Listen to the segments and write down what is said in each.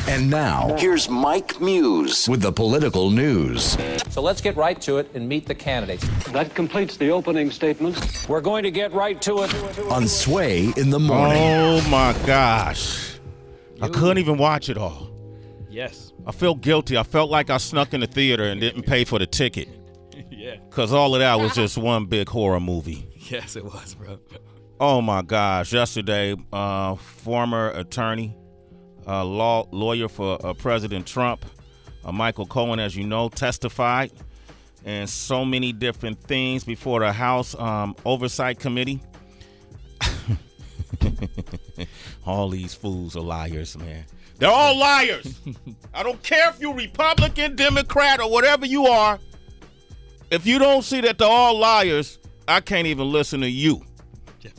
And now, here's Mike Muse with the political news. So let's get right to it and meet the candidates. That completes the opening statement. We're going to get right to it. On Sway in the Morning. Oh, my gosh. I couldn't even watch it all. Yes. I feel guilty. I felt like I snuck in the theater and didn't pay for the ticket. Yeah. Because all of that was just one big horror movie. Yes, it was, bro. Oh, my gosh. Yesterday, former attorney, lawyer for President Trump, Michael Cohen, as you know, testified and so many different things before the House Oversight Committee. All these fools are liars, man. They're all liars. I don't care if you're Republican, Democrat, or whatever you are. If you don't see that they're all liars, I can't even listen to you. Yeah.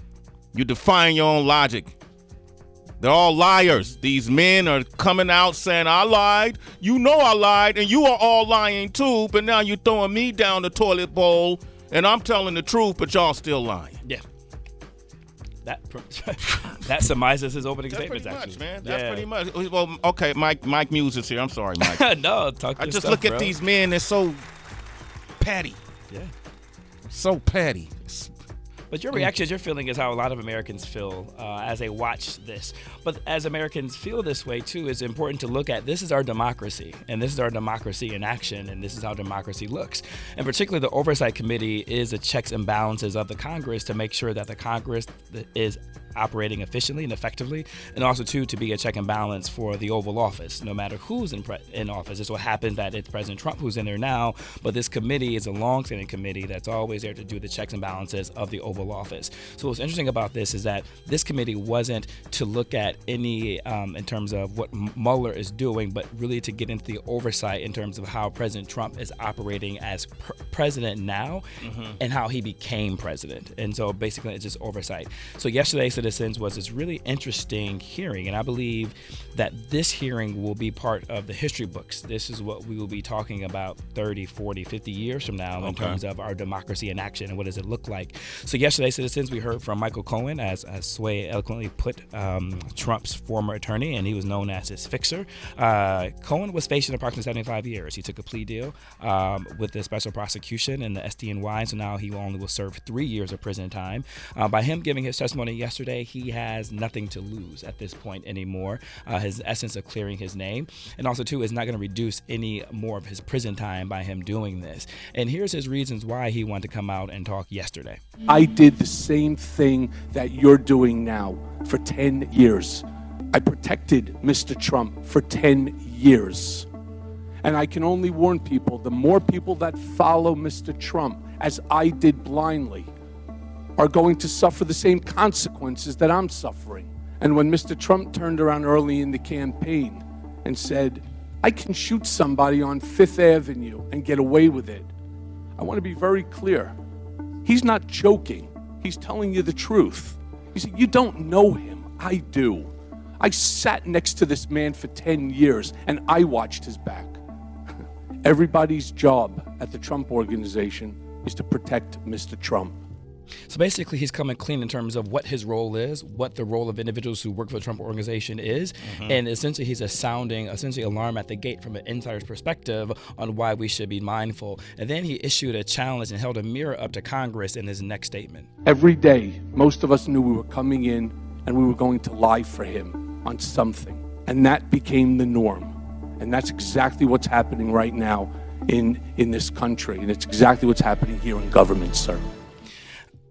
You define your own logic. They're all liars. These men are coming out saying, I lied. You know I lied, and you are all lying too, but now you're throwing me down the toilet bowl, and I'm telling the truth, but y'all still lying. Yeah. That surmises his opening statements, pretty actually. Much, man. That's pretty much. Well, okay, Mike Muse is here. I'm sorry, Mike. No, talk to I just stuff, look at bro. these men, they're so petty. Yeah. So petty. But your reaction, your feeling is how a lot of Americans feel as they watch this. But as Americans feel this way, too, it's important to look at this is our democracy, and this is our democracy in action, and this is how democracy looks. And particularly the Oversight Committee is the checks and balances of the Congress to make sure that the Congress is operating efficiently and effectively, and also, too, to be a check and balance for the Oval Office, no matter who's in office. It's what happens that it's President Trump who's in there now, but this committee is a long-standing committee that's always there to do the checks and balances of the Oval Office. So what's interesting about this is that this committee wasn't to look at any in terms of what Mueller is doing, but really to get into the oversight in terms of how President Trump is operating as president now and how he became president. And so basically it's just oversight. So yesterday, citizens, was this really interesting hearing, and I believe that this hearing will be part of the history books. This is what we will be talking about 30, 40, 50 years from now in terms of our democracy in action and what does it look like. So yesterday, citizens, we heard from Michael Cohen, as Sway eloquently put, Trump's former attorney, and he was known as his fixer. Cohen was facing approximately 75 years. He took a plea deal with the special prosecution and the SDNY, so now he only will serve 3 years of prison time. By him giving his testimony yesterday, he has nothing to lose at this point anymore. His essence of clearing his name, and also too is not going to reduce any more of his prison time by him doing this. And here's his reasons why he wanted to come out and talk yesterday. I did the same thing that you're doing now for 10 years. I protected Mr. Trump for 10 years. And I can only warn people, the more people that follow Mr. Trump, as I did blindly, are going to suffer the same consequences that I'm suffering. And when Mr. Trump turned around early in the campaign and said, I can shoot somebody on Fifth Avenue and get away with it, I want to be very clear. He's not joking. He's telling you the truth. You see, you don't know him. I do. I sat next to this man for 10 years and I watched his back. Everybody's job at the Trump Organization is to protect Mr. Trump. So basically, he's coming clean in terms of what his role is, what the role of individuals who work for the Trump Organization is, and essentially he's sounding alarm at the gate from an insider's perspective on why we should be mindful. And then he issued a challenge and held a mirror up to Congress in his next statement. Every day, most of us knew we were coming in and we were going to lie for him on something. And that became the norm. And that's exactly what's happening right now in this country. And it's exactly what's happening here in government, sir.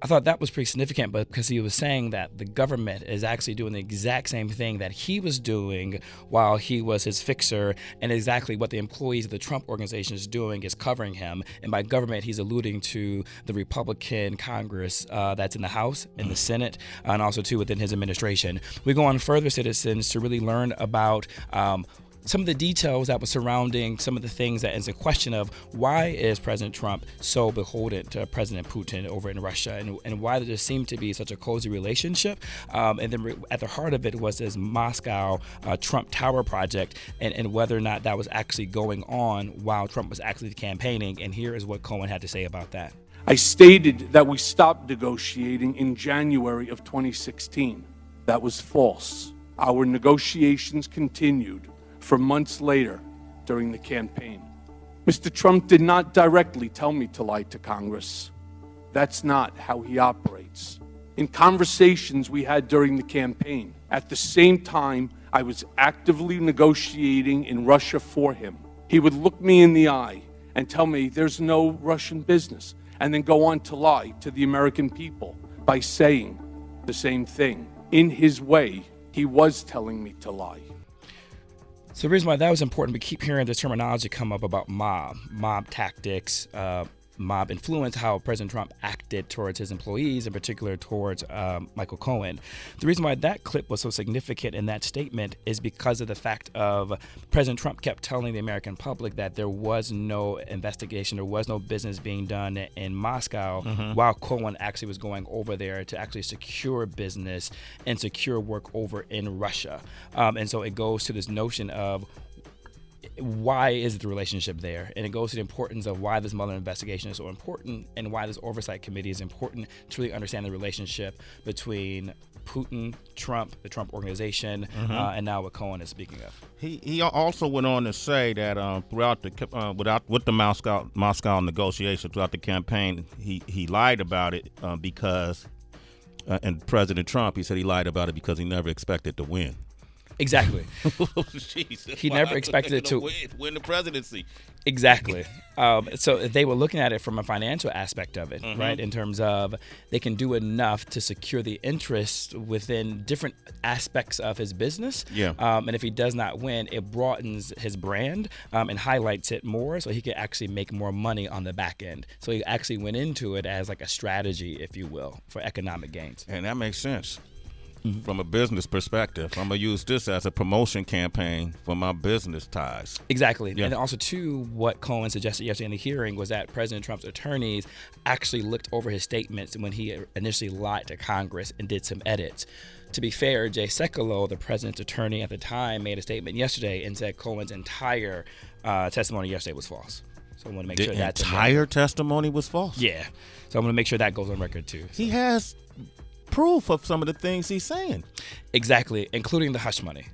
I thought that was pretty significant, but because he was saying that the government is actually doing the exact same thing that he was doing while he was his fixer, and exactly what the employees of the Trump Organization is doing is covering him. And by government, he's alluding to the Republican Congress that's in the House, in the Senate, and also too within his administration. We go on further, citizens, to really learn about some of the details that were surrounding some of the things that is a question of why is President Trump so beholden to President Putin over in Russia, and why there seemed to be such a cozy relationship. And then at the heart of it was this Moscow Trump Tower project, and whether or not that was actually going on while Trump was actually campaigning. And here is what Cohen had to say about that. I stated that we stopped negotiating in January of 2016. That was false. Our negotiations continued for months later during the campaign. Mr. Trump did not directly tell me to lie to Congress. That's not how he operates. In conversations we had during the campaign, at the same time I was actively negotiating in Russia for him, he would look me in the eye and tell me there's no Russian business, and then go on to lie to the American people by saying the same thing. In his way, he was telling me to lie. So the reason why that was important, we keep hearing this terminology come up about mob tactics, mob influence, how President Trump acted towards his employees, in particular towards Michael Cohen. The reason why that clip was so significant in that statement is because of the fact of President Trump kept telling the American public that there was no investigation, there was no business being done in Moscow, while Cohen actually was going over there to actually secure business and secure work over in Russia. And so it goes to this notion of why is the relationship there? And it goes to the importance of why this Mueller investigation is so important and why this oversight committee is important to really understand the relationship between Putin, Trump, the Trump organization, and now what Cohen is speaking of. He also went on to say that throughout the Moscow negotiation, throughout the campaign, he lied about it because, and President Trump, he said he lied about it because he never expected to win. Exactly. Jesus, he never expected it to win the presidency. Exactly. So they were looking at it from a financial aspect of it, right? In terms of they can do enough to secure the interest within different aspects of his business. Yeah. And if he does not win, it broadens his brand and highlights it more, so he can actually make more money on the back end. So he actually went into it as like a strategy, if you will, for economic gains. And that makes sense. From a business perspective, I'm going to use this as a promotion campaign for my business ties. Exactly. Yeah. And also, too, what Cohen suggested yesterday in the hearing was that President Trump's attorneys actually looked over his statements when he initially lied to Congress and did some edits. To be fair, Jay Sekulow, the president's attorney at the time, made a statement yesterday and said Cohen's entire testimony yesterday was false. So I want to make sure that the entire testimony was false? Yeah. So I'm going to make sure that goes on record, too. He has proof of some of the things he's saying. Exactly, including the hush money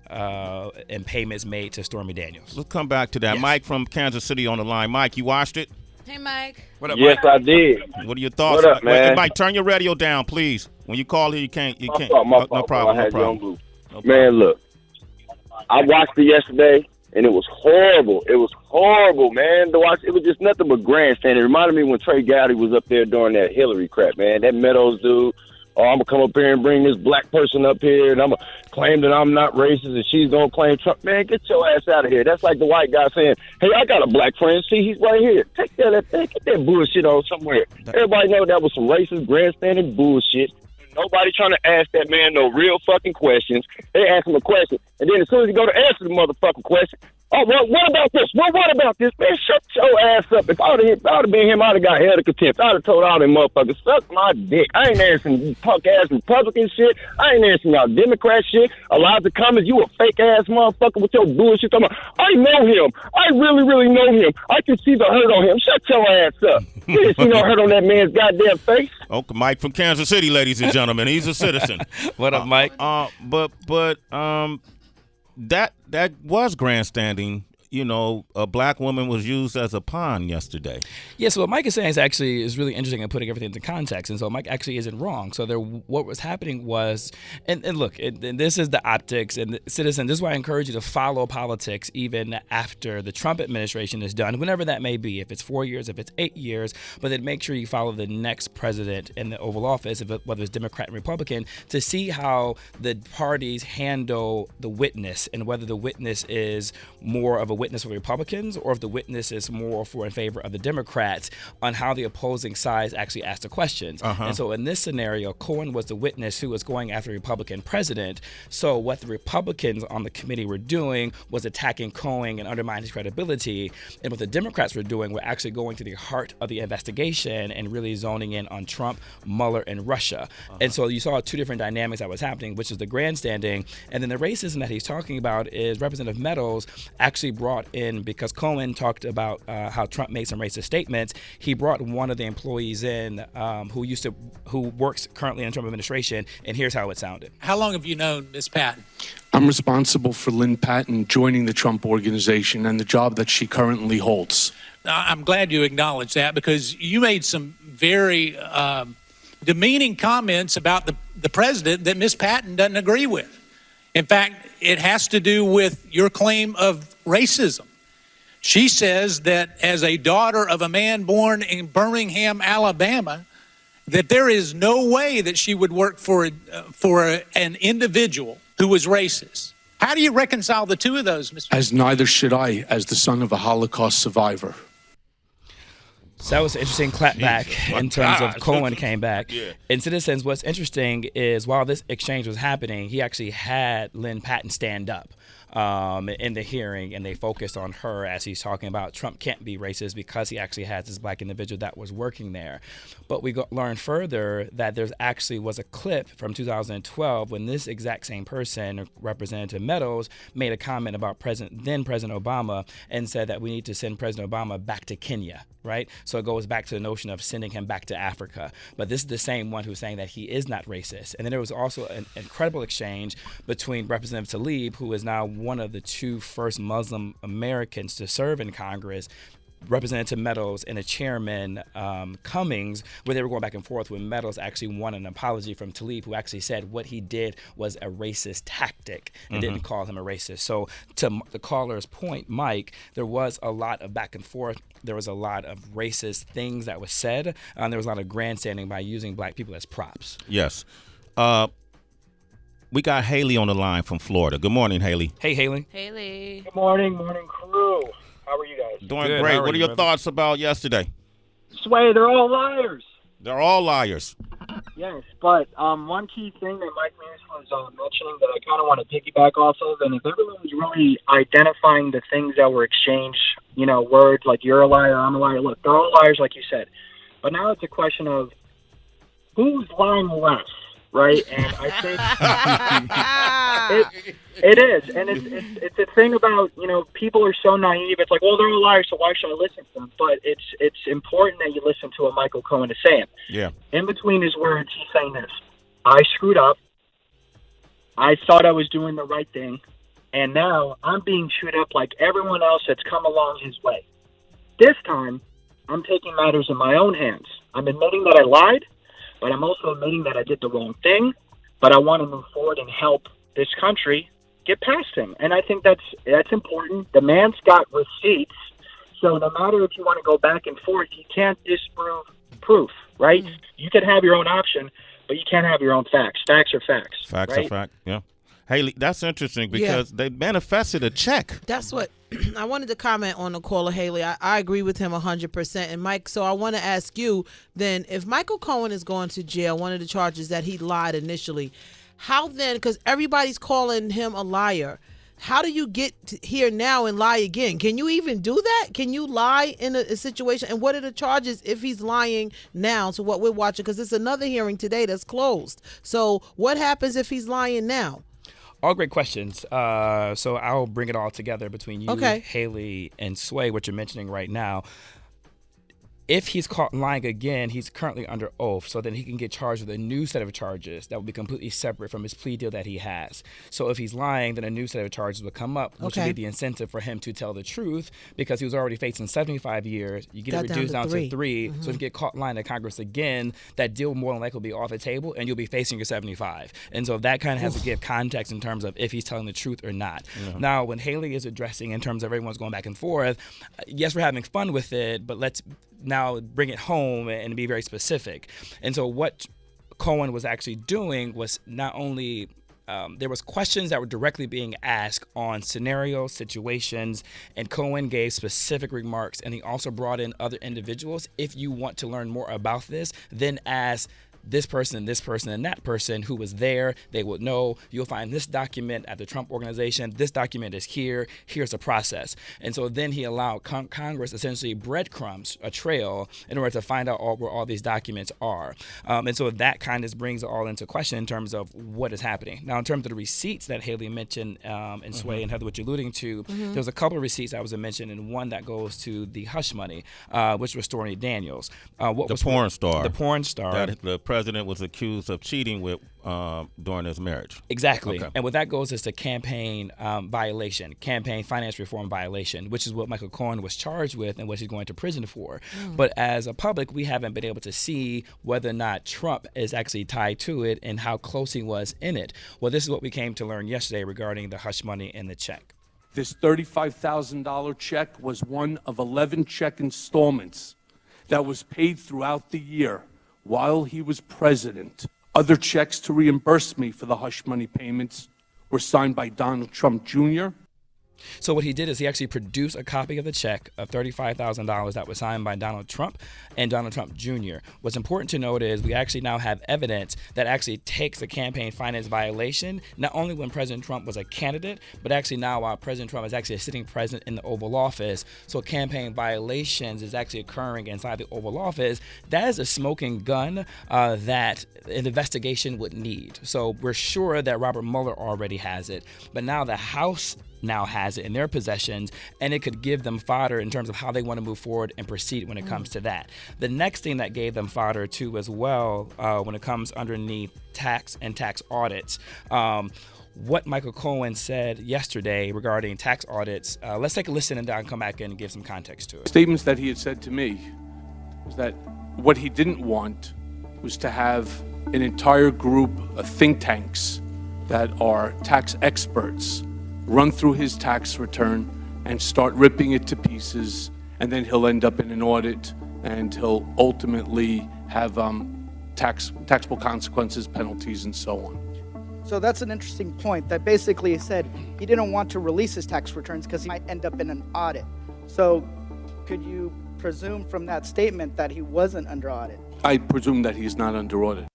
and payments made to Stormy Daniels. Let's come back to that. Yes. Mike from Kansas City on the line. Mike, you watched it? Hey, Mike. What up, Yes, Mike? I did. What are your thoughts? What up, man? Mike, turn your radio down, please. When you call here, you can't. My No fault. problem. I No had you on problem. blue. No Man, look, I watched it yesterday, and it was horrible. It was horrible, man, to watch. It was just nothing but grandstand. It reminded me when Trey Gowdy was up there during that Hillary crap, man. That Meadows dude. Oh, I'm going to come up here and bring this black person up here, and I'm going to claim that I'm not racist, and she's going to claim Trump. Man, get your ass out of here. That's like the white guy saying, hey, I got a black friend. See, he's right here. Get that bullshit on somewhere. Everybody know that was some racist, grandstanding bullshit. Nobody trying to ask that man no real fucking questions. They ask him a question, and then as soon as he go to answer the motherfucking question, oh, what about this? What about this? Man, shut your ass up. If I would have been him, I'd have got held to contempt. I'd have told all them motherfuckers, suck my dick. I ain't answering punk-ass Republican shit. I ain't answering y'all Democrat shit. Elijah Cummings, you a fake-ass motherfucker with your bullshit. I know him. I really, really know him. I can see the hurt on him. Shut your ass up. You didn't see no hurt on that man's goddamn face. Okay, Mike from Kansas City, ladies and gentlemen. He's a citizen. What up, Mike? That was grandstanding. You know, a black woman was used as a pawn yesterday. Yeah, so what Mike is saying is really interesting and putting everything into context. And so Mike actually isn't wrong. So what was happening was, and look, and this is the optics, and citizen, this is why I encourage you to follow politics even after the Trump administration is done, whenever that may be, if it's 4 years, if it's 8 years, but then make sure you follow the next president in the Oval Office, whether it's Democrat and Republican, to see how the parties handle the witness and whether the witness is more of a witness for Republicans or if the witness is more in favor of the Democrats on how the opposing sides actually ask the questions. And so in this scenario, Cohen was the witness who was going after the Republican president. So what the Republicans on the committee were doing was attacking Cohen and undermining his credibility. And what the Democrats were doing were actually going to the heart of the investigation and really zoning in on Trump, Mueller, and Russia. And so you saw two different dynamics that was happening, which is the grandstanding. And then the racism that he's talking about is Representative Meadows actually brought brought in, because Cohen talked about how Trump made some racist statements. He brought one of the employees in who works currently in the Trump administration, and here's how it sounded. How long have you known Ms. Patton? I'm responsible for Lynn Patton joining the Trump organization and the job that she currently holds. I'm glad you acknowledge that, because you made some very demeaning comments about the president that Ms. Patton doesn't agree with. In fact, it has to do with your claim of racism. She says that as a daughter of a man born in Birmingham, Alabama, that there is no way that she would work for an individual who was racist. How do you reconcile the two of those, Mr. As neither should I, as the son of a Holocaust survivor. So that was an interesting clapback in terms of Cohen came back. Yeah. In citizens, what's interesting is while this exchange was happening, he actually had Lynn Patton stand up in the hearing, and they focused on her as he's talking about Trump can't be racist because he actually has this black individual that was working there. But we learned further that there actually was a clip from 2012 when this exact same person, Representative Meadows, made a comment about then President Obama and said that we need to send President Obama back to Kenya. Right? So it goes back to the notion of sending him back to Africa. But this is the same one who's saying that he is not racist. And then there was also an incredible exchange between Representative Tlaib, who is now one of the two first Muslim Americans to serve in Congress, Representative Meadows, and the chairman Cummings, where they were going back and forth when Meadows actually won an apology from Tlaib, who actually said what he did was a racist tactic and didn't call him a racist. So to the caller's point, Mike, there was a lot of back and forth. There was a lot of racist things that was said. There was a lot of grandstanding by using black people as props. Yes. We got Haley on the line from Florida. Good morning, Haley. Hey, Haley. Haley. Good morning, crew. How are you guys? Doing Good. great. How What are your thoughts about yesterday? Sway, they're all liars. They're all liars. Yes, but one key thing that Mike Mears was mentioning that I kind of want to piggyback off of, and if everyone was really identifying the things that were exchanged, words like you're a liar, I'm a liar, look, they're all liars like you said. But now it's a question of who's lying less, right? And I think it is, and it's a thing about people are so naive. It's like, well, they're all liars, so why should I listen to them? But it's important that you listen to what Michael Cohen is saying. Yeah. In between his words, he's saying this: I screwed up. I thought I was doing the right thing, and now I'm being chewed up like everyone else that's come along his way. This time, I'm taking matters in my own hands. I'm admitting that I lied, but I'm also admitting that I did the wrong thing. But I want to move forward and help this country get past him. And I think that's important. The man's got receipts. So no matter if you want to go back and forth, you can't disprove proof, right? Mm-hmm. You can have your own option, but you can't have your own facts. Facts are facts. Facts right? are facts, yeah. Haley, that's interesting because they manifested a check. That's what I wanted to comment on the caller, Haley. I agree with him 100%. And Mike, so I want to ask you then, if Michael Cohen is going to jail, one of the charges that he lied initially, how then, because everybody's calling him a liar, how do you get here now and lie again? Can you even do that? Can you lie in a situation? And what are the charges if he's lying now to what we're watching? Because it's another hearing today that's closed. So what happens if he's lying now? All great questions. So I'll bring it all together between you, Haley, and Sway, what you're mentioning right now. If he's caught lying again, he's currently under oath, so then he can get charged with a new set of charges that will be completely separate from his plea deal that he has. So if he's lying, then a new set of charges will come up, which will be the incentive for him to tell the truth, because he was already facing 75 years. You get it reduced down to 3. So if you get caught lying to Congress again, that deal more than likely will be off the table, and you'll be facing your 75. And so that kind of has to give context in terms of if he's telling the truth or not. Yeah. Now, when Haley is addressing in terms of everyone's going back and forth, yes, we're having fun with it, but let's now bring it home and be very specific. And so what Cohen was actually doing was not only there was questions that were directly being asked on scenarios, situations, and Cohen gave specific remarks, and he also brought in other individuals. If you want to learn more about this, then ask this person, and that person who was there. They would know, you'll find this document at the Trump organization. This document is here. Here's the process. And so then he allowed Congress essentially breadcrumbs, a trail, in order to find out where all these documents are. And so that kind of brings it all into question in terms of what is happening. Now, in terms of the receipts that Haley mentioned, and Sway and Heather, what you're alluding to, there's a couple of receipts that was mentioned, and one that goes to the hush money, which was Stormy Daniels. The porn star. The porn star. That the president was accused of cheating with during his marriage. Exactly. Okay. And what that goes is the campaign violation, campaign finance reform violation, which is what Michael Cohen was charged with and what he's going to prison for. But as a public, we haven't been able to see whether or not Trump is actually tied to it and how close he was in it. Well, this is what we came to learn yesterday regarding the hush money and the check. This $35,000 check was one of 11 check installments that was paid throughout the year while he was president. Other checks to reimburse me for the hush money payments were signed by Donald Trump Jr. So what he did is he actually produced a copy of the check of $35,000 that was signed by Donald Trump and Donald Trump Jr. What's important to note is we actually now have evidence that actually takes a campaign finance violation, not only when President Trump was a candidate, but actually now while President Trump is actually a sitting president in the Oval Office. So campaign violations is actually occurring inside the Oval Office. That is a smoking gun that an investigation would need. So we're sure that Robert Mueller already has it, but now the House now has it in their possessions, and it could give them fodder in terms of how they want to move forward and proceed when it comes to that. The next thing that gave them fodder too as well, when it comes underneath tax and tax audits, what Michael Cohen said yesterday regarding tax audits. Let's take a listen and then I'll come back in and give some context to it. Statements that he had said to me was that what he didn't want was to have an entire group of think tanks that are tax experts run through his tax return and start ripping it to pieces, and then he'll end up in an audit and he'll ultimately have taxable consequences, penalties, and so on. So that's an interesting point, that basically he said he didn't want to release his tax returns because he might end up in an audit. So could you presume from that statement that he wasn't under audit? I presume that he's not under audit.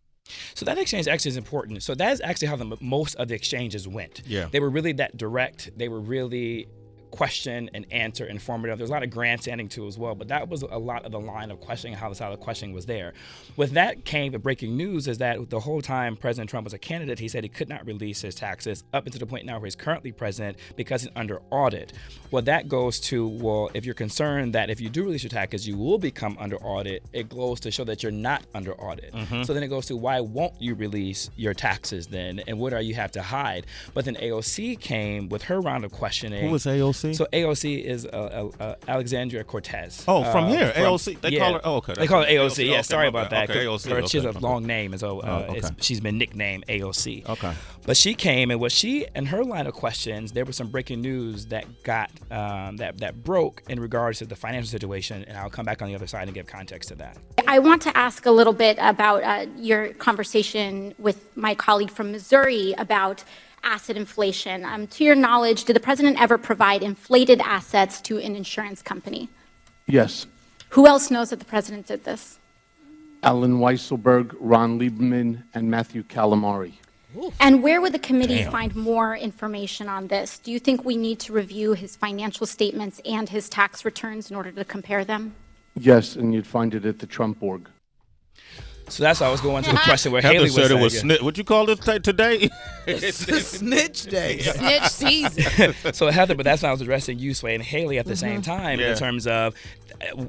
So that exchange actually is important. So that is actually how most of the exchanges went. Yeah. They were really that direct. They were really question and answer informative. There's a lot of grandstanding too as well, but that was a lot of the line of questioning, how the style of questioning was there. With that came the breaking news is that the whole time President Trump was a candidate, he said he could not release his taxes up until the point now where he's currently president because he's under audit. Well, that goes to, well, if you're concerned that if you do release your taxes, you will become under audit, it goes to show that you're not under audit. So then it goes to, why won't you release your taxes then? And what are you have to hide? But then AOC came with her round of questioning. Who was AOC? So AOC is Alexandria Cortez. Oh, from here, AOC. They call her. Oh, okay. They call her AOC. Okay, yeah, sorry about that. Okay, AOC. She has a long name, and so she's been nicknamed AOC. Okay. But she came, and what she and her line of questions, there was some breaking news that got that broke in regards to the financial situation, and I'll come back on the other side and give context to that. I want to ask a little bit about your conversation with my colleague from Missouri about asset inflation. To your knowledge, did the president ever provide inflated assets to an insurance company? Yes. Who else knows that the president did this? Alan Weisselberg, Ron Lieberman, and Matthew Calamari. And where would the committee find more information on this? Do you think we need to review his financial statements and his tax returns in order to compare them? Yes, and you'd find it at the Trump org. So that's why I was going to the question where Haley was said saying, it was what you call it today? It's snitch day. Snitch season. So Heather, but that's why I was addressing you, Sway, and Haley at the same time in terms of,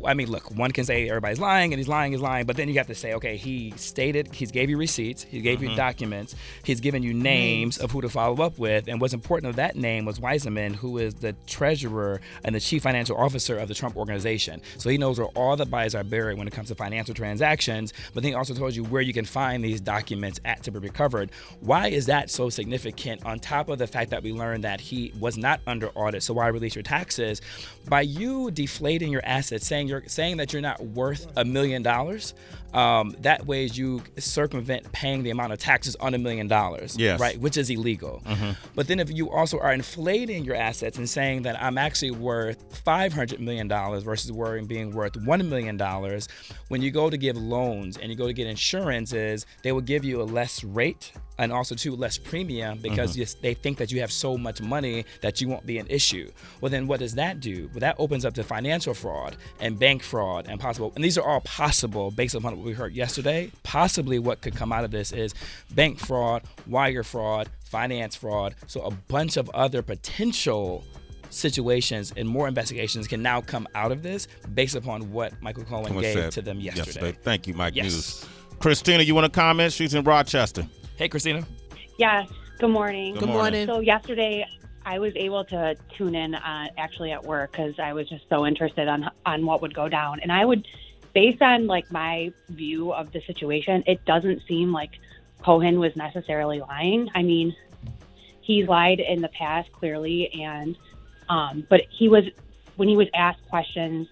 I mean, look, one can say everybody's lying and he's lying, but then you have to say, okay, he gave you receipts, he gave you documents, he's given you names of who to follow up with, and what's important of that name was Wiseman, who is the treasurer and the chief financial officer of the Trump organization. So he knows where all the bodies are buried when it comes to financial transactions, but then he also told you where you can find these documents at to be recovered. Why is that so significant on top of the fact that we learned that he was not under audit, so why release your taxes? By you deflating your assets, saying that you're not worth $1 million, that way you circumvent paying the amount of taxes on $1 million, yes, right? Which is illegal. But then if you also are inflating your assets and saying that I'm actually worth $500 million versus being worth $1 million, when you go to give loans and you go to to get insurance is they will give you a less rate and also too less premium because they think that you have so much money that you won't be an issue. Well, then what does that do? Well, that opens up to financial fraud and bank fraud and possible, and these are all possible based upon what we heard yesterday. Possibly what could come out of this is bank fraud, wire fraud, finance fraud. So a bunch of other potential situations and more investigations can now come out of this based upon what Michael Cohen gave to them yesterday. Thank you, Mike News. Christina, you want to comment? She's in Rochester. Hey, Christina. Yes. Good morning. Good morning. So yesterday, I was able to tune in actually at work because I was just so interested on what would go down. And I would, based on like my view of the situation, it doesn't seem like Cohen was necessarily lying. I mean, he's lied in the past clearly, and but when he was asked questions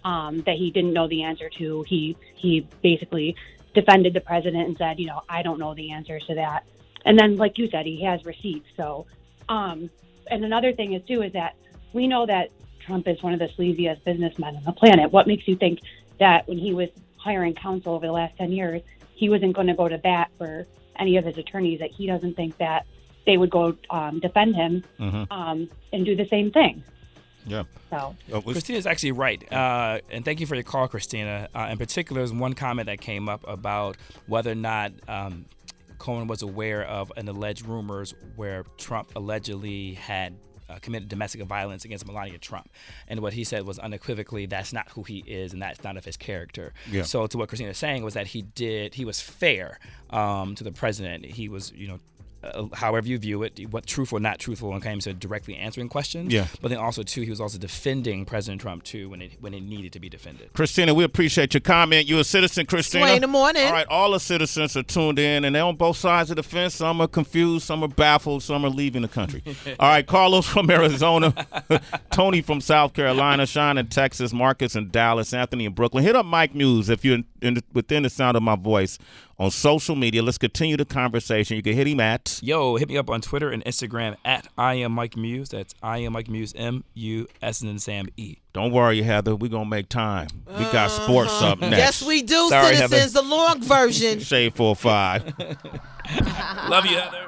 that he didn't know the answer to, he basically defended the president and said, I don't know the answers to that. And then, like you said, he has receipts. So, and another thing is that we know that Trump is one of the sleaziest businessmen on the planet. What makes you think that when he was hiring counsel over the last 10 years, he wasn't going to go to bat for any of his attorneys, that he doesn't think that they would go defend him and do the same thing? Yeah. So Christina's actually right. And thank you for your call, Christina. In particular, there's one comment that came up about whether or not Cohen was aware of an alleged rumors where Trump allegedly had committed domestic violence against Melania Trump. And what he said was unequivocally, that's not who he is and that's not of his character. Yeah. So to what Christina was saying was that he was fair to the president. He was, however you view it, what truthful or not truthful when it came to directly answering questions. Yeah. But then also, too, he was also defending President Trump, too, when it needed to be defended. Christina, we appreciate your comment. You're a citizen, Christina. Sway in the morning. All right, all the citizens are tuned in, and they're on both sides of the fence. Some are confused, some are baffled, some are leaving the country. All right, Carlos from Arizona, Tony from South Carolina, Sean in Texas, Marcus in Dallas, Anthony in Brooklyn. Hit up Mike Muse if you're within the sound of my voice on social media. Let's continue the conversation. You can hit him at... hit me up on Twitter and Instagram at I am Mike Muse. That's I am Mike Muse, M-U-S and Sam E. Don't worry, Heather. We're going to make time. We got sports up next. Yes, we do, Sorry, citizens. Heather. The long version. Shade 4-5. Love you, Heather.